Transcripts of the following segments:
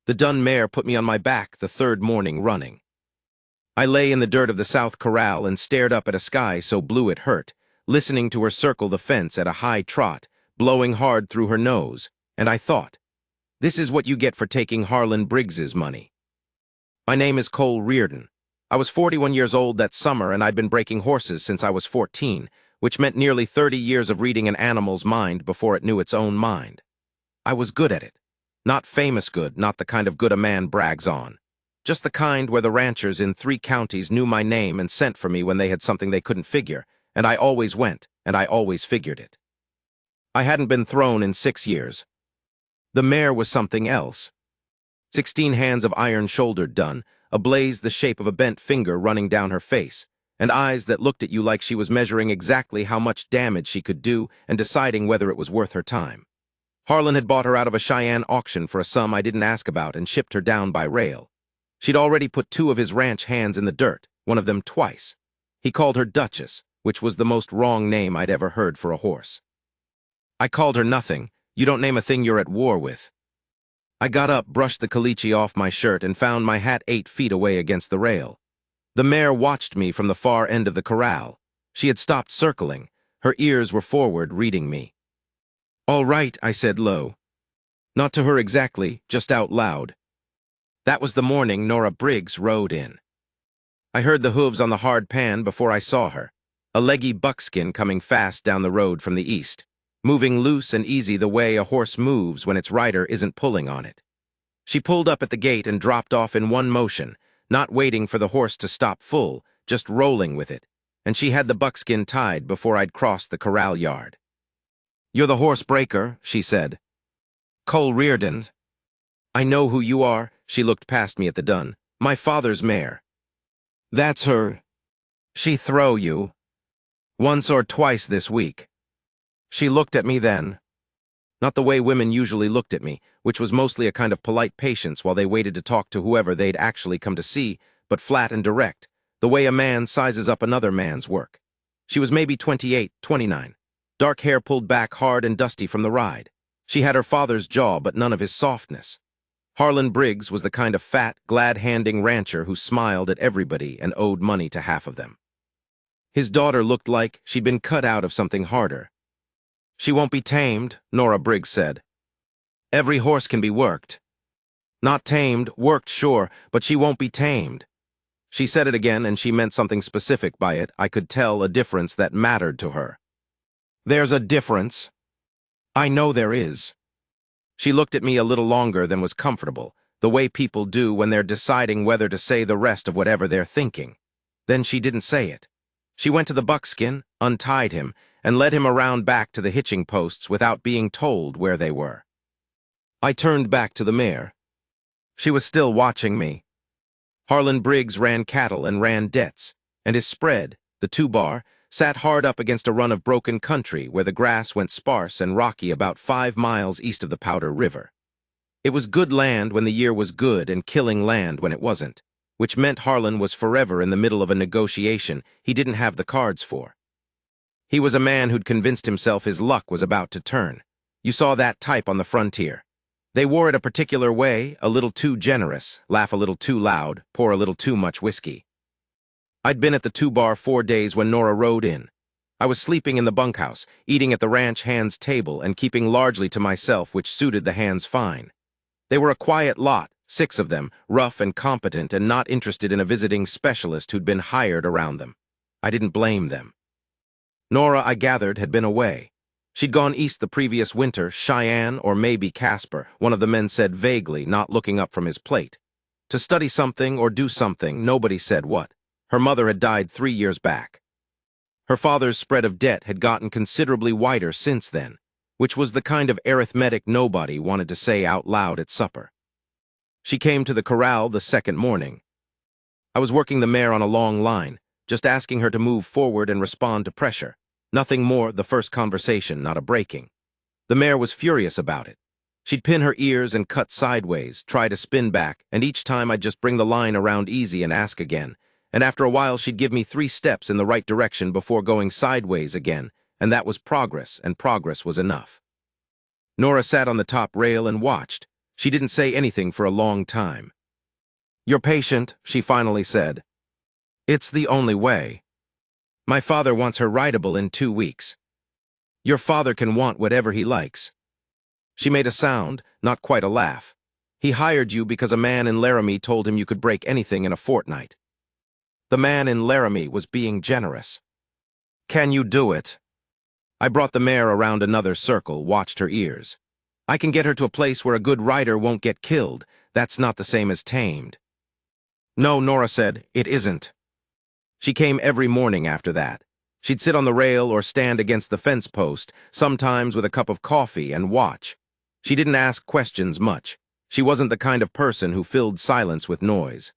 The dun mare put me on my back the third morning running. I lay in the dirt of the south corral and stared up at a sky so blue it hurt, listening to her circle the fence at a high trot, blowing hard through her nose, and I thought, this is what you get for taking Harlan Briggs's money. My name is Cole Reardon. I was 41 years old that summer, and I'd been breaking horses since I was 14, which meant nearly 30 years of reading an animal's mind before it knew its own mind. I was good at it. Not famous good, not the kind of good a man brags on. Just the kind where the ranchers in 3 counties knew my name and sent for me when they had something they couldn't figure, and I always went, and I always figured it. I hadn't been thrown in 6 years. The mare was something else. 16 hands of iron-shouldered done, a blaze the shape of a bent finger running down her face, and eyes that looked at you like she was measuring exactly how much damage she could do and deciding whether it was worth her time. Harlan had bought her out of a Cheyenne auction for a sum I didn't ask about and shipped her down by rail. She'd already put 2 of his ranch hands in the dirt, one of them twice. He called her Duchess, which was the most wrong name I'd ever heard for a horse. I called her nothing. You don't name a thing you're at war with. I got up, brushed the caliche off my shirt, and found my hat 8 feet away against the rail. The mare watched me from the far end of the corral. She had stopped circling. Her ears were forward, reading me. "All right," I said low. Not to her exactly, just out loud. That was the morning Nora Briggs rode in. I heard the hooves on the hard pan before I saw her, a leggy buckskin coming fast down the road from the east, moving loose and easy the way a horse moves when its rider isn't pulling on it. She pulled up at the gate and dropped off in one motion, not waiting for the horse to stop full, just rolling with it, and she had the buckskin tied before I'd crossed the corral yard. "You're the horse breaker," she said. "Cole Reardon." "I know who you are." She looked past me at the dun. "My father's mare." "That's her. She throw you. Once or twice this week." She looked at me then. Not the way women usually looked at me, which was mostly a kind of polite patience while they waited to talk to whoever they'd actually come to see, but flat and direct, the way a man sizes up another man's work. She was maybe 28, 29. Dark hair pulled back hard and dusty from the ride. She had her father's jaw, but none of his softness. Harlan Briggs was the kind of fat, glad-handing rancher who smiled at everybody and owed money to half of them. His daughter looked like she'd been cut out of something harder. "She won't be tamed," Nora Briggs said. "Every horse can be worked." "Not tamed, worked, sure, but she won't be tamed." She said it again, and she meant something specific by it. I could tell a difference that mattered to her. "There's a difference." "I know there is." She looked at me a little longer than was comfortable, the way people do when they're deciding whether to say the rest of whatever they're thinking. Then she didn't say it. She went to the buckskin, untied him, and led him around back to the hitching posts without being told where they were. I turned back to the mare. She was still watching me. Harlan Briggs ran cattle and ran debts, and his spread, the 2-bar, sat hard up against a run of broken country where the grass went sparse and rocky about 5 miles east of the Powder River. It was good land when the year was good and killing land when it wasn't, which meant Harlan was forever in the middle of a negotiation he didn't have the cards for. He was a man who'd convinced himself his luck was about to turn. You saw that type on the frontier. They wore it a particular way, a little too generous, laugh a little too loud, pour a little too much whiskey. I'd been at the 2-bar 4 days when Nora rode in. I was sleeping in the bunkhouse, eating at the ranch hands' table and keeping largely to myself, which suited the hands fine. They were a quiet lot, 6 of them, rough and competent and not interested in a visiting specialist who'd been hired around them. I didn't blame them. Nora, I gathered, had been away. She'd gone east the previous winter, Cheyenne or maybe Casper, one of the men said vaguely, not looking up from his plate. To study something or do something, nobody said what. Her mother had died 3 years back. Her father's spread of debt had gotten considerably wider since then, which was the kind of arithmetic nobody wanted to say out loud at supper. She came to the corral the second morning. I was working the mare on a long line, just asking her to move forward and respond to pressure. Nothing more, the first conversation, not a breaking. The mare was furious about it. She'd pin her ears and cut sideways, try to spin back, and each time I'd just bring the line around easy and ask again. And after a while she'd give me 3 steps in the right direction before going sideways again, and that was progress, and progress was enough. Nora sat on the top rail and watched. She didn't say anything for a long time. "You're patient," she finally said. "It's the only way. My father wants her writable in 2 weeks. Your father can want whatever he likes." She made a sound, not quite a laugh. "He hired you because a man in Laramie told him you could break anything in a fortnight." The man in Laramie was being generous. "Can you do it?" I brought the mare around another circle, watched her ears. "I can get her to a place where a good rider won't get killed. That's not the same as tamed." "No," Nora said, "it isn't." She came every morning after that. She'd sit on the rail or stand against the fence post, sometimes with a cup of coffee, and watch. She didn't ask questions much. She wasn't the kind of person who filled silence with noise.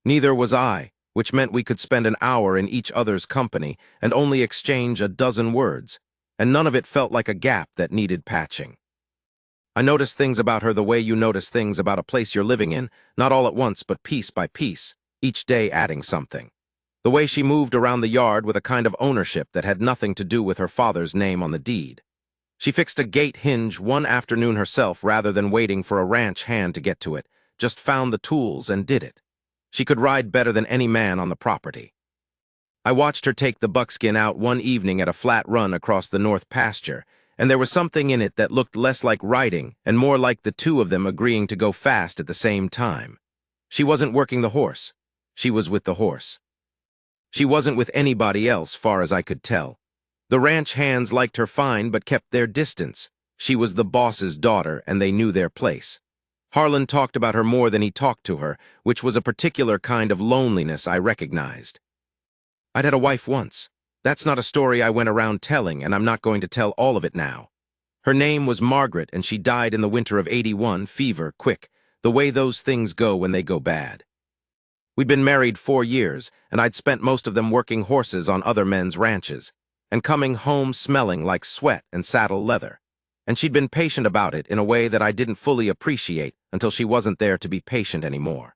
Neither was I, which meant we could spend an hour in each other's company and only exchange a dozen words, and none of it felt like a gap that needed patching. I noticed things about her the way you notice things about a place you're living in, not all at once but piece by piece, each day adding something. The way she moved around the yard with a kind of ownership that had nothing to do with her father's name on the deed. She fixed a gate hinge one afternoon herself rather than waiting for a ranch hand to get to it, just found the tools and did it. She could ride better than any man on the property. I watched her take the buckskin out one evening at a flat run across the north pasture, and there was something in it that looked less like riding and more like the two of them agreeing to go fast at the same time. She wasn't working the horse. She was with the horse. She wasn't with anybody else, far as I could tell. The ranch hands liked her fine but kept their distance. She was the boss's daughter, and they knew their place. Harlan talked about her more than he talked to her, which was a particular kind of loneliness I recognized. "I'd had a wife once. That's not a story I went around telling, and I'm not going to tell all of it now. Her name was Margaret, and she died in the winter of '81, fever, quick, the way those things go when they go bad. We'd been married 4 years, and I'd spent most of them working horses on other men's ranches, and coming home smelling like sweat and saddle leather. And she'd been patient about it in a way that I didn't fully appreciate until she wasn't there to be patient anymore.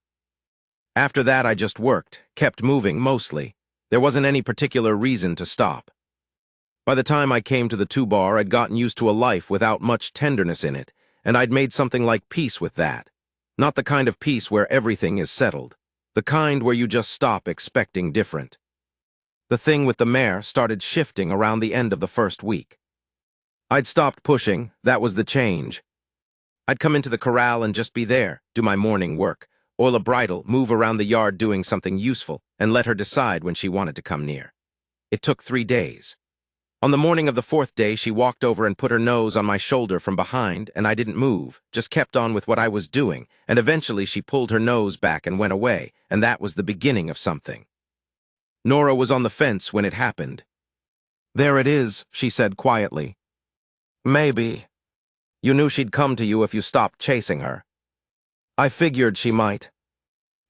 After that, I just worked, kept moving mostly. There wasn't any particular reason to stop. By the time I came to the 2-bar, I'd gotten used to a life without much tenderness in it, and I'd made something like peace with that. Not the kind of peace where everything is settled. The kind where you just stop expecting different. The thing with the mare started shifting around the end of the first week. I'd stopped pushing, that was the change. I'd come into the corral and just be there, do my morning work, oil a bridle, move around the yard doing something useful, and let her decide when she wanted to come near. It took 3 days. On the morning of the 4th day, she walked over and put her nose on my shoulder from behind, and I didn't move, just kept on with what I was doing, and eventually she pulled her nose back and went away, and that was the beginning of something. Nora was on the fence when it happened. "There it is," she said quietly. "Maybe. You knew she'd come to you if you stopped chasing her." "I figured she might."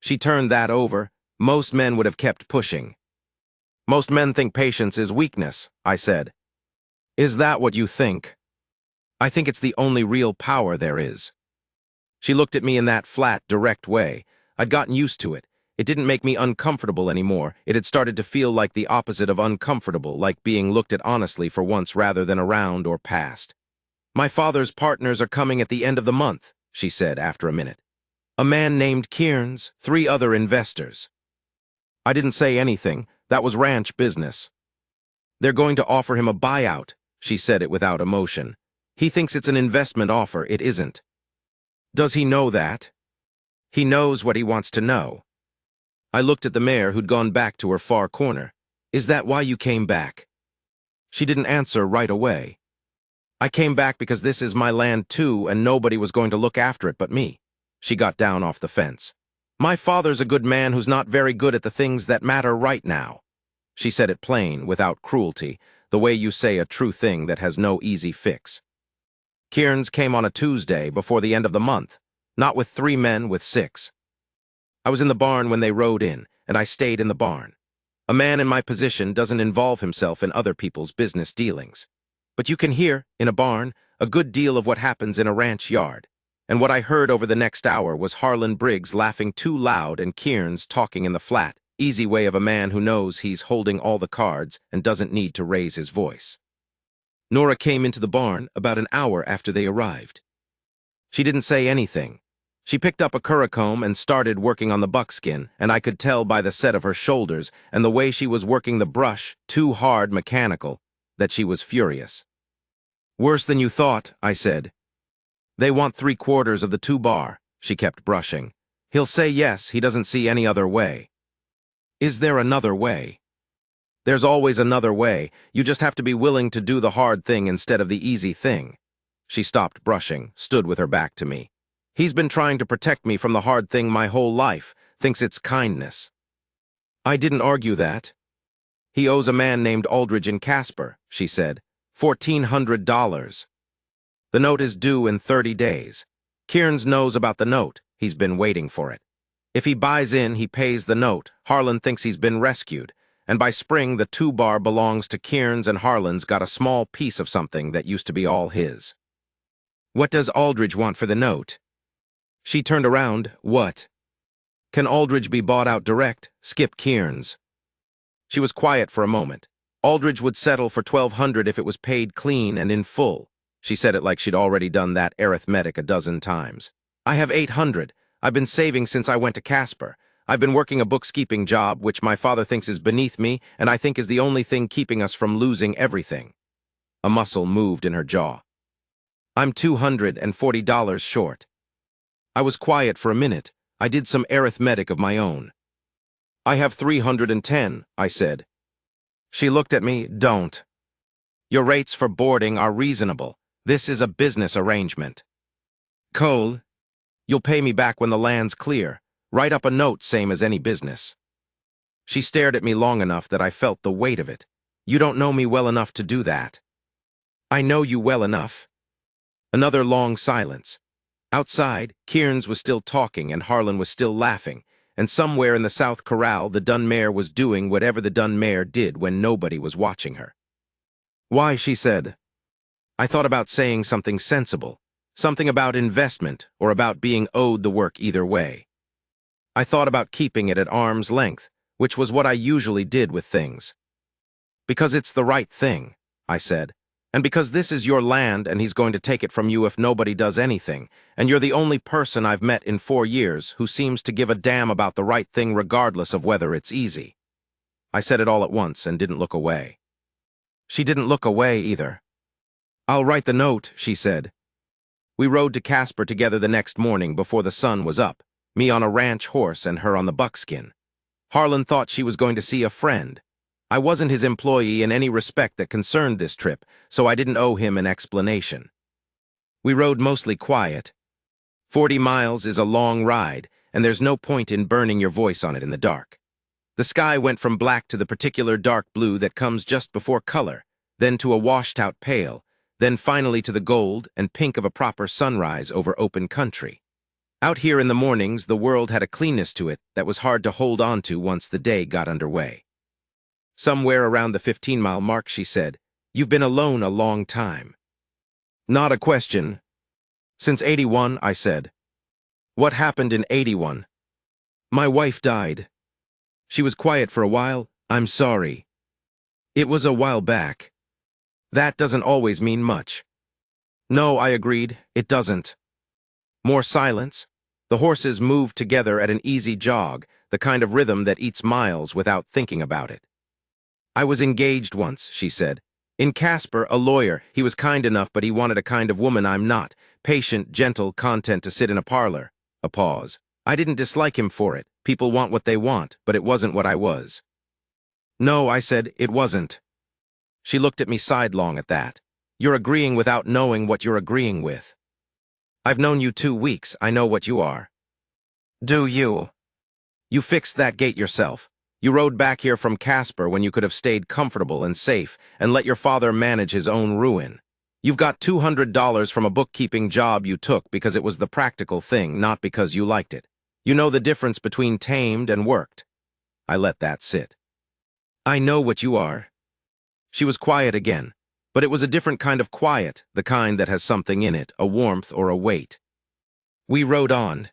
She turned that over. "Most men would have kept pushing." "Most men think patience is weakness," I said. "Is that what you think?" "I think it's the only real power there is." She looked at me in that flat, direct way. I'd gotten used to it. It didn't make me uncomfortable anymore. It had started to feel like the opposite of uncomfortable, like being looked at honestly for once rather than around or past. "My father's partners are coming at the end of the month," she said after a minute. "A man named Kearns, 3 other investors." I didn't say anything. That was ranch business. "They're going to offer him a buyout," she said it without emotion. "He thinks it's an investment offer. It isn't." "Does he know that?" "He knows what he wants to know." I looked at the mare who'd gone back to her far corner. "Is that why you came back?" She didn't answer right away. "I came back because this is my land too, and nobody was going to look after it but me." She got down off the fence. "My father's a good man who's not very good at the things that matter right now." She said it plain, without cruelty, the way you say a true thing that has no easy fix. "Kearns came on a Tuesday before the end of the month, not with 3 men, with 6. I was in the barn when they rode in, and I stayed in the barn. A man in my position doesn't involve himself in other people's business dealings. But you can hear, in a barn, a good deal of what happens in a ranch yard. And what I heard over the next hour was Harlan Briggs laughing too loud and Kearns talking in the flat, easy way of a man who knows he's holding all the cards and doesn't need to raise his voice. Nora came into the barn about an hour after they arrived. She didn't say anything. She picked up a currycomb and started working on the buckskin, and I could tell by the set of her shoulders and the way she was working the brush, too hard, mechanical, that she was furious. "Worse than you thought," I said. "They want 3/4 of the 2 bar, she kept brushing. "He'll say yes, he doesn't see any other way." "Is there another way?" "There's always another way. You just have to be willing to do the hard thing instead of the easy thing." She stopped brushing, stood with her back to me. "He's been trying to protect me from the hard thing my whole life, thinks it's kindness." I didn't argue that. "He owes a man named Aldridge in Casper," she said. $1,400. The note is due in 30 days. Kearns knows about the note. He's been waiting for it. If he buys in, he pays the note. Harlan thinks he's been rescued. And by spring, the 2 bar belongs to Kearns, and Harlan's got a small piece of something that used to be all his. "What does Aldridge want for the note?" She turned around. "What? Can Aldridge be bought out direct? Skip Kearns." She was quiet for a moment. Aldridge would settle for $1,200 if it was paid clean and in full. She said it like she'd already done that arithmetic a dozen times. "I have $800. I've been saving since I went to Casper. I've been working a bookkeeping job, which my father thinks is beneath me, and I think is the only thing keeping us from losing everything." A muscle moved in her jaw. "I'm $240 short." I was quiet for a minute. I did some arithmetic of my own. "I have 310, I said. She looked at me. "Don't. Your rates for boarding are reasonable. This is a business arrangement. Cole, you'll pay me back when the land's clear. Write up a note same as any business." She stared at me long enough that I felt the weight of it. "You don't know me well enough to do that." "I know you well enough." Another long silence. Outside, Kearns was still talking and Harlan was still laughing, and somewhere in the South Corral the dun mare was doing whatever the dun mare did when nobody was watching her. "Why," she said. I thought about saying something sensible, something about investment or about being owed the work either way. I thought about keeping it at arm's length, which was what I usually did with things. "Because it's the right thing," I said, "and because this is your land and he's going to take it from you if nobody does anything, and you're the only person I've met in 4 years who seems to give a damn about the right thing regardless of whether it's easy." I said it all at once and didn't look away. She didn't look away either. "I'll write the note," she said. We rode to Casper together the next morning before the sun was up, me on a ranch horse and her on the buckskin. Harlan thought she was going to see a friend. I wasn't his employee in any respect that concerned this trip, so I didn't owe him an explanation. We rode mostly quiet. 40 miles is a long ride, and there's no point in burning your voice on it in the dark. The sky went from black to the particular dark blue that comes just before color, then to a washed-out pale, then finally to the gold and pink of a proper sunrise over open country. Out here in the mornings, the world had a cleanness to it that was hard to hold on to once the day got underway. Somewhere around the 15-mile mark, she said, "You've been alone a long time." "Not a question." "Since 81, I said. "What happened in 81? "My wife died." She was quiet for a while. "I'm sorry." "It was a while back." "That doesn't always mean much." "No," I agreed, "it doesn't." More silence. The horses moved together at an easy jog, the kind of rhythm that eats miles without thinking about it. "I was engaged once," she said. "In Casper, a lawyer. He was kind enough, but he wanted a kind of woman I'm not. Patient, gentle, content to sit in a parlor." A pause. "I didn't dislike him for it. People want what they want, but it wasn't what I was." "No," I said, "it wasn't." She looked at me sidelong at that. "You're agreeing without knowing what you're agreeing with." "I've known you 2 weeks. I know what you are." "Do you?" "You fixed that gate yourself. You rode back here from Casper when you could have stayed comfortable and safe and let your father manage his own ruin. You've got $200 from a bookkeeping job you took because it was the practical thing, not because you liked it. You know the difference between tamed and worked." I let that sit. "I know what you are." She was quiet again, but it was a different kind of quiet, the kind that has something in it, a warmth or a weight. We rode on.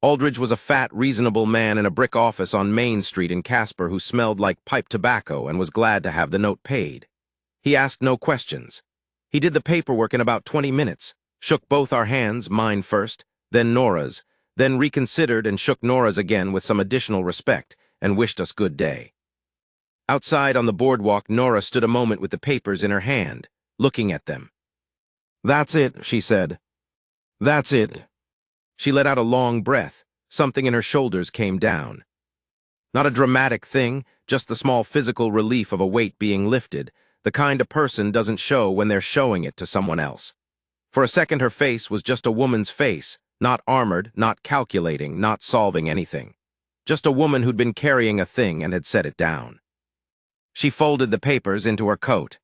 Aldridge was a fat, reasonable man in a brick office on Main Street in Casper who smelled like pipe tobacco and was glad to have the note paid. He asked no questions. He did the paperwork in about 20 minutes. shook both our hands, mine first, then Nora's, then reconsidered and shook Nora's again with some additional respect, and wished us good day. Outside on the boardwalk, Nora stood a moment with the papers in her hand, looking at them. "That's it," she said. "That's it." She let out a long breath. Something in her shoulders came down. Not a dramatic thing, just the small physical relief of a weight being lifted, the kind a person doesn't show when they're showing it to someone else. For a second her face was just a woman's face, not armored, not calculating, not solving anything. Just a woman who'd been carrying a thing and had set it down. She folded the papers into her coat.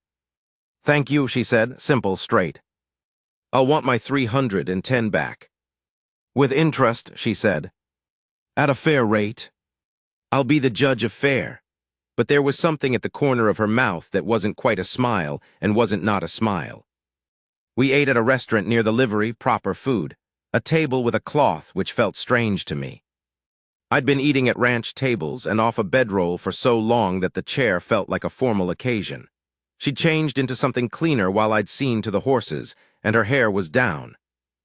"Thank you," she said, simple, straight. "I'll want my 310 back." "With interest," she said. "At a fair rate." "I'll be the judge of fair." But there was something at the corner of her mouth that wasn't quite a smile and wasn't not a smile. We ate at a restaurant near the livery, proper food, a table with a cloth which felt strange to me. I'd been eating at ranch tables and off a bedroll for so long that the chair felt like a formal occasion. She'd changed into something cleaner while I'd seen to the horses, and her hair was down.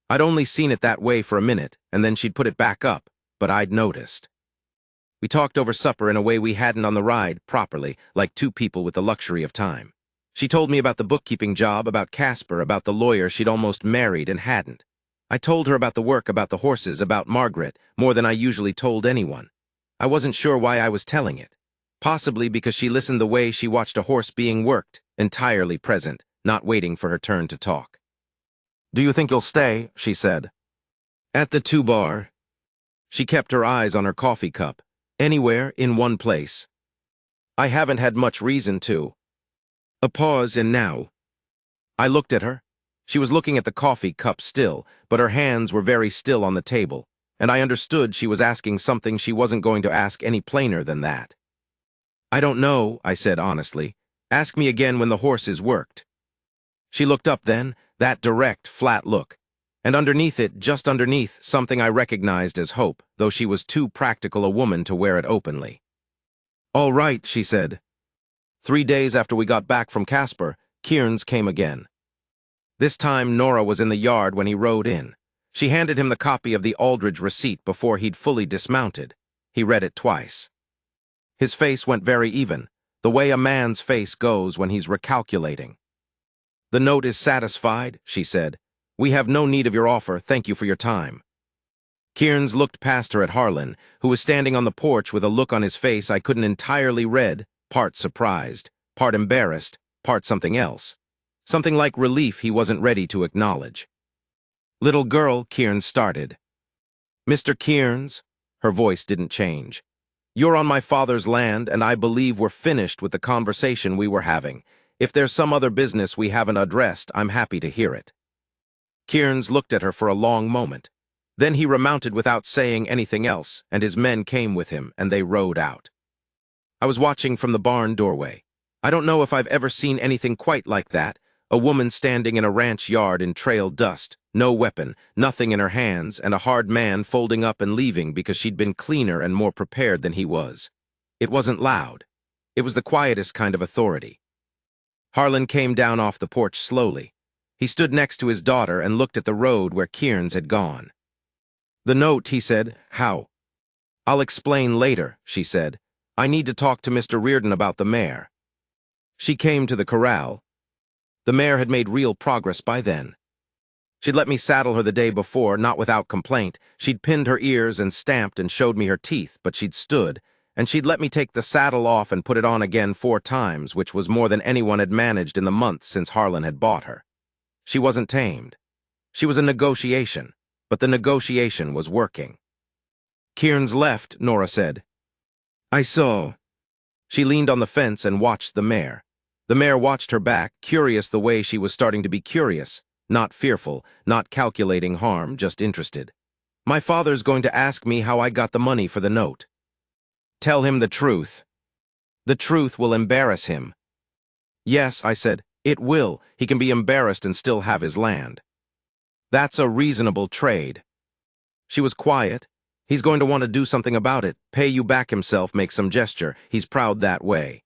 I'd only seen it that way for a minute, and then she'd put it back up, but I'd noticed. We talked over supper in a way we hadn't on the ride, properly, like two people with the luxury of time. She told me about the bookkeeping job, about Casper, about the lawyer she'd almost married and hadn't. I told her about the work, about the horses, about Margaret, more than I usually told anyone. I wasn't sure why I was telling it. Possibly because she listened the way she watched a horse being worked, entirely present, not waiting for her turn to talk. "Do you think you'll stay?" she said. "At the 2 bar. She kept her eyes on her coffee cup. "Anywhere, in one place." "I haven't had much reason to." A pause, and now. I looked at her. She was looking at the coffee cup still, but her hands were very still on the table, and I understood she was asking something she wasn't going to ask any plainer than that. "I don't know," I said honestly. "Ask me again when the horses worked." She looked up then, that direct, flat look, and underneath it, just underneath, something I recognized as hope, though she was too practical a woman to wear it openly. "All right," she said. 3 days after we got back from Casper, Kearns came again. This time Nora was in the yard when he rode in. She handed him the copy of the Aldridge receipt before he'd fully dismounted. He read it twice. His face went very even, the way a man's face goes when he's recalculating. "The note is satisfied," she said. "We have no need of your offer, thank you for your time." Kearns looked past her at Harlan, who was standing on the porch with a look on his face I couldn't entirely read, part surprised, part embarrassed, part something else. Something like relief he wasn't ready to acknowledge. "Little girl," Kearns started. "Mr. Kearns," her voice didn't change. "You're on my father's land, and I believe we're finished with the conversation we were having. If there's some other business we haven't addressed, I'm happy to hear it." Kearns looked at her for a long moment. Then he remounted without saying anything else, and his men came with him, and they rode out. I was watching from the barn doorway. I don't know if I've ever seen anything quite like that. A woman standing in a ranch yard in trail dust, no weapon, nothing in her hands, and a hard man folding up and leaving because she'd been cleaner and more prepared than he was. It wasn't loud. It was the quietest kind of authority. Harlan came down off the porch slowly. He stood next to his daughter and looked at the road where Kearns had gone. "The note," he said. "How?" "I'll explain later," she said. "I need to talk to Mr. Reardon about the mare." She came to the corral. The mare had made real progress by then. She'd let me saddle her the day before, not without complaint. She'd pinned her ears and stamped and showed me her teeth, but she'd stood, and she'd let me take the saddle off and put it on again 4 times, which was more than anyone had managed in the months since Harlan had bought her. She wasn't tamed. She was a negotiation, but the negotiation was working. "Kearns left," Nora said. "I saw." She leaned on the fence and watched the mare. The mare watched her back, curious the way she was starting to be curious, not fearful, not calculating harm, just interested. "My father's going to ask me how I got the money for the note." "Tell him the truth." "The truth will embarrass him." "Yes," I said, "it will. He can be embarrassed and still have his land." "That's a reasonable trade." She was quiet. "He's going to want to do something about it, pay you back himself, make some gesture. He's proud that way."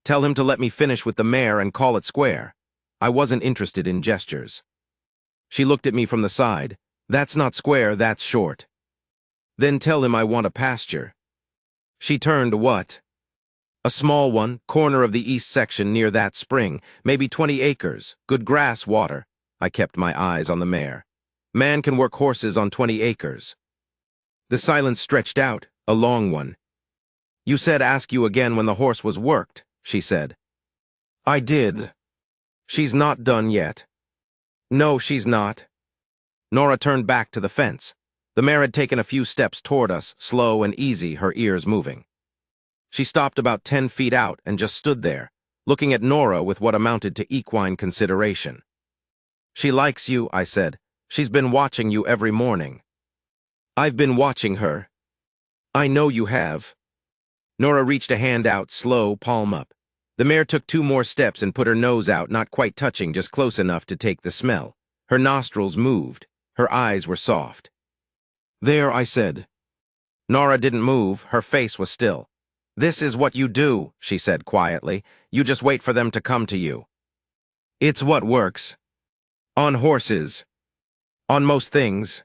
"Tell him to let me finish with the mare and call it square." I wasn't interested in gestures. She looked at me from the side. That's not square, that's short. Then tell him I want a pasture. She turned what? A small one, corner of the east section near that spring, maybe 20 acres, good grass, water. I kept my eyes on the mare. Man can work horses on 20 acres. The silence stretched out, a long one. You said ask you again when the horse was worked, she said. I did. She's not done yet. No, she's not. Nora turned back to the fence. The mare had taken a few steps toward us, slow and easy, her ears moving. She stopped about 10 feet out and just stood there, looking at Nora with what amounted to equine consideration. She likes you, I said. She's been watching you every morning. I've been watching her. I know you have. Nora reached a hand out, slow, palm up. The mare took 2 more steps and put her nose out, not quite touching, just close enough to take the smell. Her nostrils moved. Her eyes were soft. There, I said. Nora didn't move. Her face was still. This is what you do, she said quietly. You just wait for them to come to you. It's what works. On horses. On most things.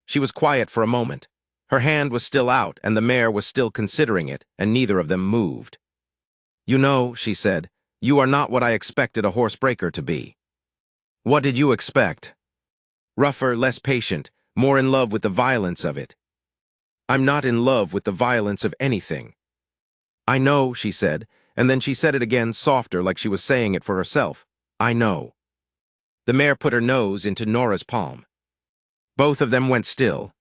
She was quiet for a moment. Her hand was still out, and the mare was still considering it, and neither of them moved. You know, she said, you are not what I expected a horsebreaker to be. What did you expect? Rougher, less patient, more in love with the violence of it. I'm not in love with the violence of anything. I know, she said, and then she said it again, softer, like she was saying it for herself. I know. The mare put her nose into Nora's palm. Both of them went still.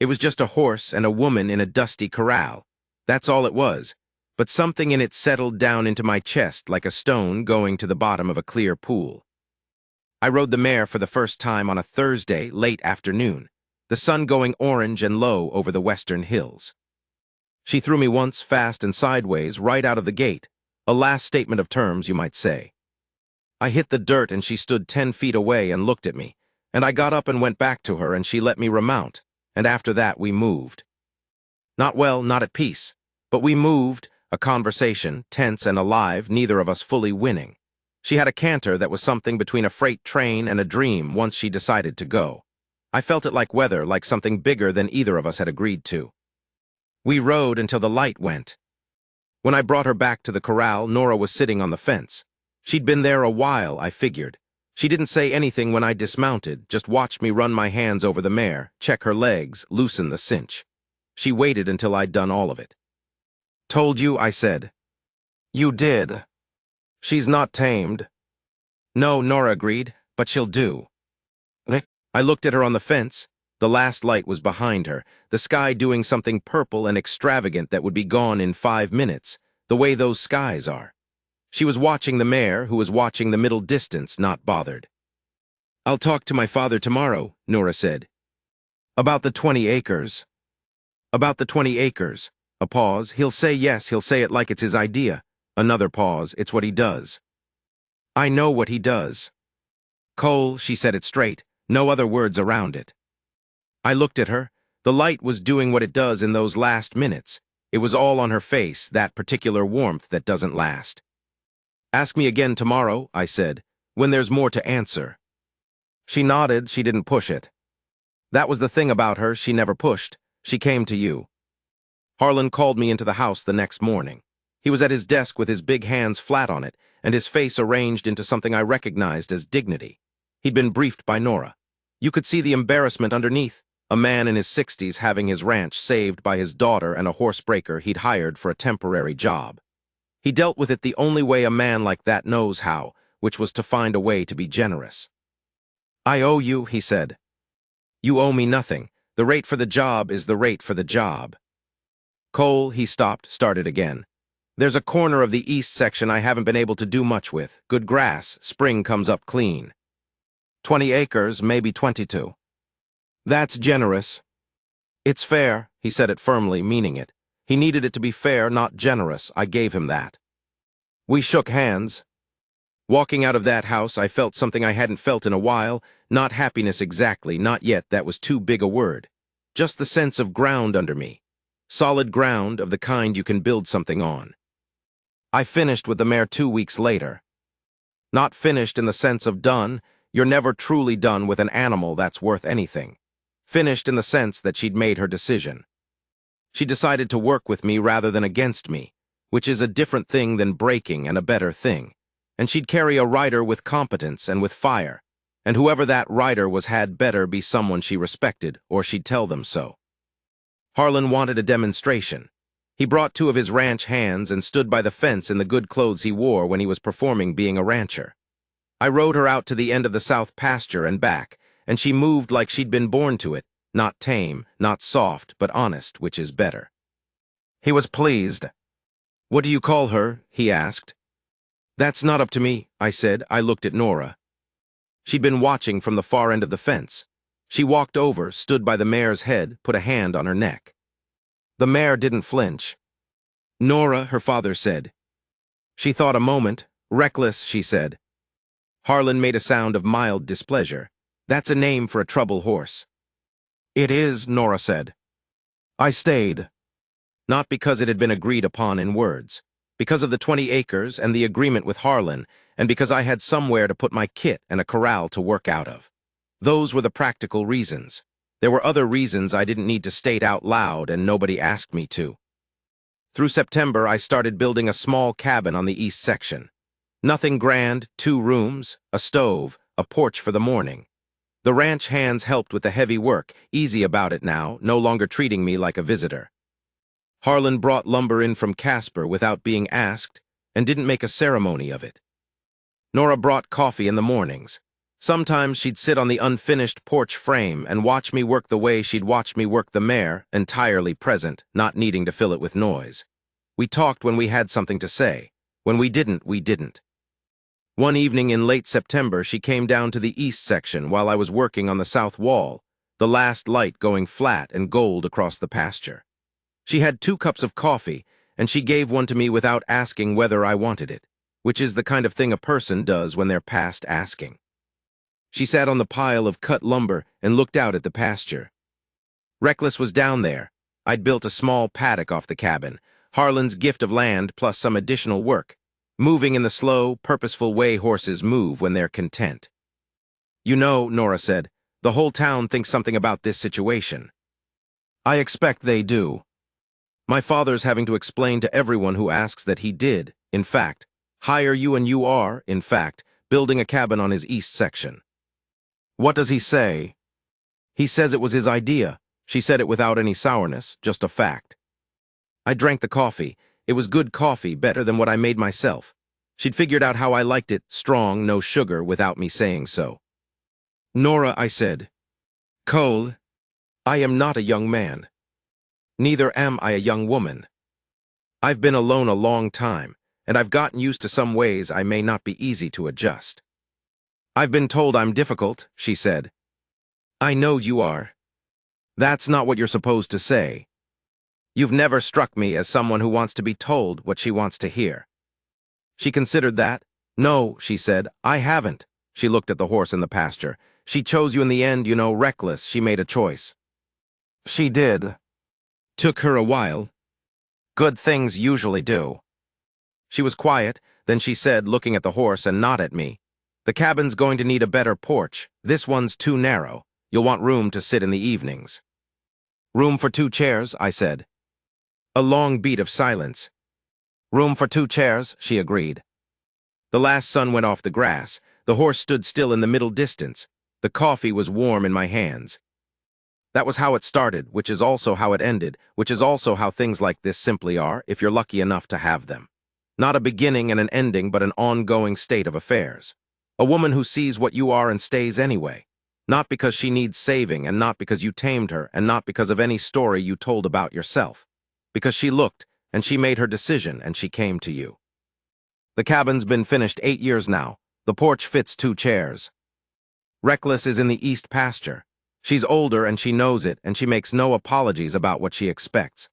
It was just a horse and a woman in a dusty corral. That's all it was, but something in it settled down into my chest like a stone going to the bottom of a clear pool. I rode the mare for the first time on a Thursday, late afternoon, the sun going orange and low over the western hills. She threw me once fast and sideways right out of the gate, a last statement of terms, you might say. I hit the dirt and she stood 10 feet away and looked at me, and I got up and went back to her and she let me remount, and after that we moved. Not well, not at peace, but we moved, a conversation, tense and alive, neither of us fully winning. She had a canter that was something between a freight train and a dream once she decided to go. I felt it like weather, like something bigger than either of us had agreed to. We rode until the light went. When I brought her back to the corral, Nora was sitting on the fence. She'd been there a while, I figured. She didn't say anything when I dismounted, just watched me run my hands over the mare, check her legs, loosen the cinch. She waited until I'd done all of it. Told you, I said. You did. She's not tamed. No, Nora agreed, but she'll do. I looked at her on the fence. The last light was behind her, the sky doing something purple and extravagant that would be gone in 5 minutes, the way those skies are. She was watching the mare, who was watching the middle distance, not bothered. I'll talk to my father tomorrow, Nora said. About the 20 acres. About the 20 acres. A pause. He'll say yes, he'll say it like it's his idea. Another pause. It's what he does. I know what he does. Cole, she said it straight, no other words around it. I looked at her. The light was doing what it does in those last minutes. It was all on her face, that particular warmth that doesn't last. Ask me again tomorrow, I said, when there's more to answer. She nodded. She didn't push it. That was the thing about her, she never pushed. She came to you. Harlan called me into the house the next morning. He was at his desk with his big hands flat on it, and his face arranged into something I recognized as dignity. He'd been briefed by Nora. You could see the embarrassment underneath. A man in his 60s having his ranch saved by his daughter and a horsebreaker he'd hired for a temporary job. He dealt with it the only way a man like that knows how, which was to find a way to be generous. I owe you, he said. You owe me nothing. The rate for the job is the rate for the job. Cole, he stopped, started again. There's a corner of the east section I haven't been able to do much with. Good grass, spring comes up clean. 20 acres, maybe 22. That's generous. It's fair, he said it firmly, meaning it. He needed it to be fair, not generous. I gave him that. We shook hands. Walking out of that house, I felt something I hadn't felt in a while. Not happiness exactly, not yet, that was too big a word. Just the sense of ground under me. Solid ground of the kind you can build something on. I finished with the mare 2 weeks later. Not finished in the sense of done. You're never truly done with an animal that's worth anything. Finished in the sense that she'd made her decision. She decided to work with me rather than against me, which is a different thing than breaking and a better thing. And she'd carry a rider with competence and with fire, and whoever that rider was had better be someone she respected, or she'd tell them so. Harlan wanted a demonstration. He brought 2 of his ranch hands and stood by the fence in the good clothes he wore when he was performing being a rancher. I rode her out to the end of the south pasture and back, and she moved like she'd been born to it, not tame, not soft, but honest, which is better. He was pleased. "What do you call her?" he asked. "That's not up to me," I said. I looked at Nora. She'd been watching from the far end of the fence. She walked over, stood by the mare's head, put a hand on her neck. The mare didn't flinch. "Nora," her father said. She thought a moment. "Reckless," she said. Harlan made a sound of mild displeasure. "That's a name for a trouble horse." "It is," Nora said. I stayed. Not because it had been agreed upon in words. Because of the 20 acres and the agreement with Harlan, and because I had somewhere to put my kit and a corral to work out of. Those were the practical reasons. There were other reasons I didn't need to state out loud, and nobody asked me to. Through September, I started building a small cabin on the east section. Nothing grand, 2 rooms, a stove, a porch for the morning. The ranch hands helped with the heavy work, easy about it now, no longer treating me like a visitor. Harlan brought lumber in from Casper without being asked, and didn't make a ceremony of it. Nora brought coffee in the mornings. Sometimes she'd sit on the unfinished porch frame and watch me work the way she'd watched me work the mare, entirely present, not needing to fill it with noise. We talked when we had something to say. When we didn't, we didn't. One evening in late September, she came down to the east section while I was working on the south wall, the last light going flat and gold across the pasture. She had 2 cups of coffee, and she gave one to me without asking whether I wanted it, which is the kind of thing a person does when they're past asking. She sat on the pile of cut lumber and looked out at the pasture. Reckless was down there. I'd built a small paddock off the cabin, Harlan's gift of land plus some additional work, moving in the slow, purposeful way horses move when they're content. "You know," Nora said, "the whole town thinks something about this situation." "I expect they do. My father's having to explain to everyone who asks that he did, in fact, hire you, and you are, in fact, building a cabin on his east section." "What does he say?" "He says it was his idea." She said it without any sourness, just a fact. I drank the coffee. It was good coffee, better than what I made myself. She'd figured out how I liked it, strong, no sugar, without me saying so. "Nora," I said, "Cole, I am not a young man. Neither am I a young woman. I've been alone a long time, and I've gotten used to some ways I may not be easy to adjust." "I've been told I'm difficult," she said. "I know you are. That's not what you're supposed to say. You've never struck me as someone who wants to be told what she wants to hear." She considered that. "No," she said, "I haven't." She looked at the horse in the pasture. "She chose you in the end, you know, Reckless. She made a choice." "She did. Took her a while. Good things usually do." She was quiet, then she said, looking at the horse and not at me, "The cabin's going to need a better porch. This one's too narrow. You'll want room to sit in the evenings." "Room for 2 chairs," I said. A long beat of silence. "Room for 2 chairs," she agreed. The last sun went off the grass. The horse stood still in the middle distance. The coffee was warm in my hands. That was how it started, which is also how it ended, which is also how things like this simply are, if you're lucky enough to have them. Not a beginning and an ending, but an ongoing state of affairs. A woman who sees what you are and stays anyway. Not because she needs saving, and not because you tamed her, and not because of any story you told about yourself. Because she looked, and she made her decision, and she came to you. The cabin's been finished 8 years now. The porch fits 2 chairs. Reckless is in the east pasture. She's older and she knows it, and she makes no apologies about what she expects.